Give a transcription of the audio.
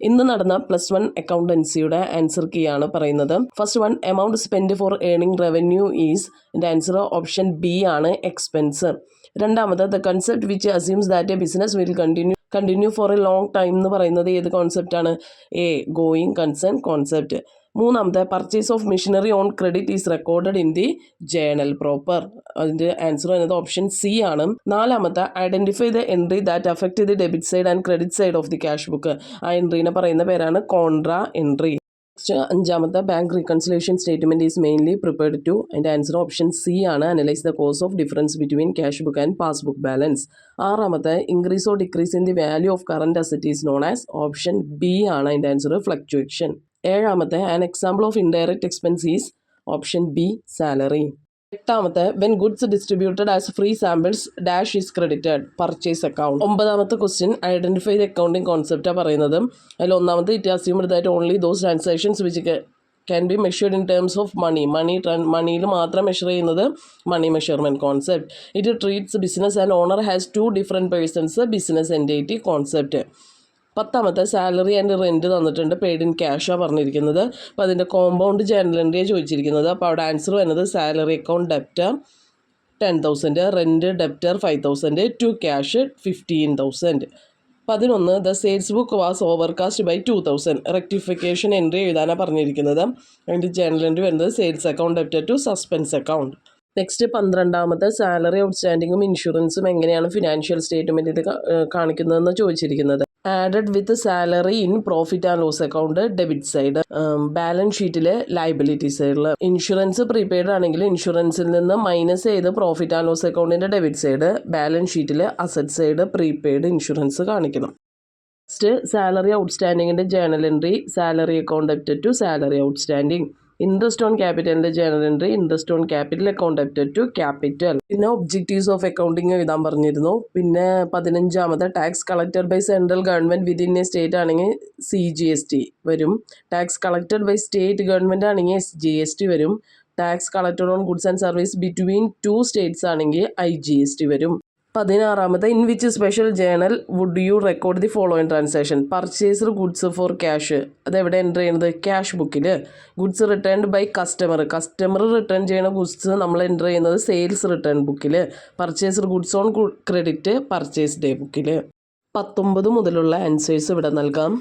ഇന്ന് നടന്ന +1 അക്കൗണ്ടൻസിയുടെ answer key ആണ് പറയുന്നത്. First one, amount spend for earning revenue is. ഇതിൻ്റെ ആൻസർ ഓപ്ഷൻ ബി ആണ്, എക്സ്പെൻസ്. രണ്ടാമത്, the concept which assumes that a business will continue for a long time എന്ന് പറയുന്നത് ഏത് കോൺസെപ്റ്റാണ്? A, going concern concept. മൂന്നാമത്തെ, purchase of machinery on credit is recorded in the journal proper. അതിൻ്റെ answer എന്നത് option C ആണ്. നാലാമത്തെ, identify the entry that affect the debit side and credit side of the cash book. ആ എൻട്രീനെ പറയുന്ന പേരാണ് contra entry. അഞ്ചാമത്തെ, bank reconciliation statement is mainly prepared to. അതിൻ്റെ ആൻസർ ഓപ്ഷൻ സി ആണ്, analyse the cause of difference between cash book and passbook balance. ആറാമത്തെ, increase or decrease in the value of current asset is known as. Option B ആണ് അതിൻ്റെ answer, fluctuation. ഏഴാമത്തെ, an example of indirect expense is. Option B, salary. എട്ടാമത്തെ, when goods distributed as free samples dash is credited. Purchase account. ഒമ്പതാമത്തെ question, identify the accounting കോൺസെപ്റ്റാണ് പറയുന്നത്. അതിൽ ഒന്നാമത്, it assumed that only those transactions which can be measured in terms of മണിയിൽ മാത്രം measure ചെയ്യുന്നത് money measurement concept. It treats business and owner has 2 different persons. Business entity concept. പത്താമത്തെ, salary and rent തന്നിട്ടുണ്ട്, paid in ക്യാഷാണ് പറഞ്ഞിരിക്കുന്നത്. അപ്പോൾ അതിൻ്റെ compound journal എൻട്രിയാണ് ചോദിച്ചിരിക്കുന്നത്. അപ്പോൾ അവിടെ ആൻസർ വരുന്നത് salary account debtor 10,000, rent debtor 5,000, to cash 15,000. 11, the sales book was overcast by 2,000. Rectification entry എഴുതാനാണ് പറഞ്ഞിരിക്കുന്നത്. അതിൻ്റെ ജേണൽ എൻട്രി വരുന്നത് sales account debtor to suspense account. Next 12ാമത്തെ, സാലറി ഔട്ട്സ്റ്റാൻഡിങ്ങും ഇൻഷുറൻസും എങ്ങനെയാണ് ഫിനാൻഷ്യൽ സ്റ്റേറ്റ്മെൻറ്റിൽ കാണിക്കുന്നതെന്ന് ചോദിച്ചിരിക്കുന്നത്. Added with salary in profit and loss account debit side, balance ഷീറ്റിൽ ലയബിലിറ്റി സൈഡിൽ. ഇൻഷുറൻസ് പ്രീപെയ്ഡ് ആണെങ്കിൽ ഇൻഷുറൻസിൽ നിന്ന് മൈനസ് ചെയ്ത് പ്രോഫിറ്റ് ആൻഡ് ലോസ് അക്കൗണ്ടിൻ്റെ ഡെബിറ്റ് സൈഡ്, ബാലൻസ് ഷീറ്റിൽ അസറ്റ് സൈഡ് പ്രീപെയ്ഡ് ഇൻഷുറൻസ് കാണിക്കണം. നെക്സ്റ്റ്, സാലറി ഔട്ട്സ്റ്റാൻഡിങ്ങിൻ്റെ journal entry salary account debited to salary outstanding. Interest on ക്യാപിറ്റലിൻ്റെ journal entry interest on capital account debited to capital. പിന്നെ objectives of accounting എഴുതാൻ പറഞ്ഞിരുന്നു. പിന്നെ 15ാമത്തെ, tax collected by central government within a state ആണെങ്കിൽ CGST വരും. Tax collected by state government ആണെങ്കിൽ SGST വരും. Tax collected on goods and service between 2 states ആണെങ്കിൽ IGST വരും. 16ാമത്തെ, in which special journal would you record the following transaction. Purchased goods for cash, അതെവിടെ enter ചെയ്യുന്നത്? Cash ബുക്കിൽ. Goods returned by customer return ചെയ്യുന്ന goods നമ്മൾ enter ചെയ്യുന്നത് sales return ബുക്കിൽ. Purchased goods on credit purchase day ബുക്കിൽ. 19 മുതലുള്ള answers ഇവിടെ നൽകാം.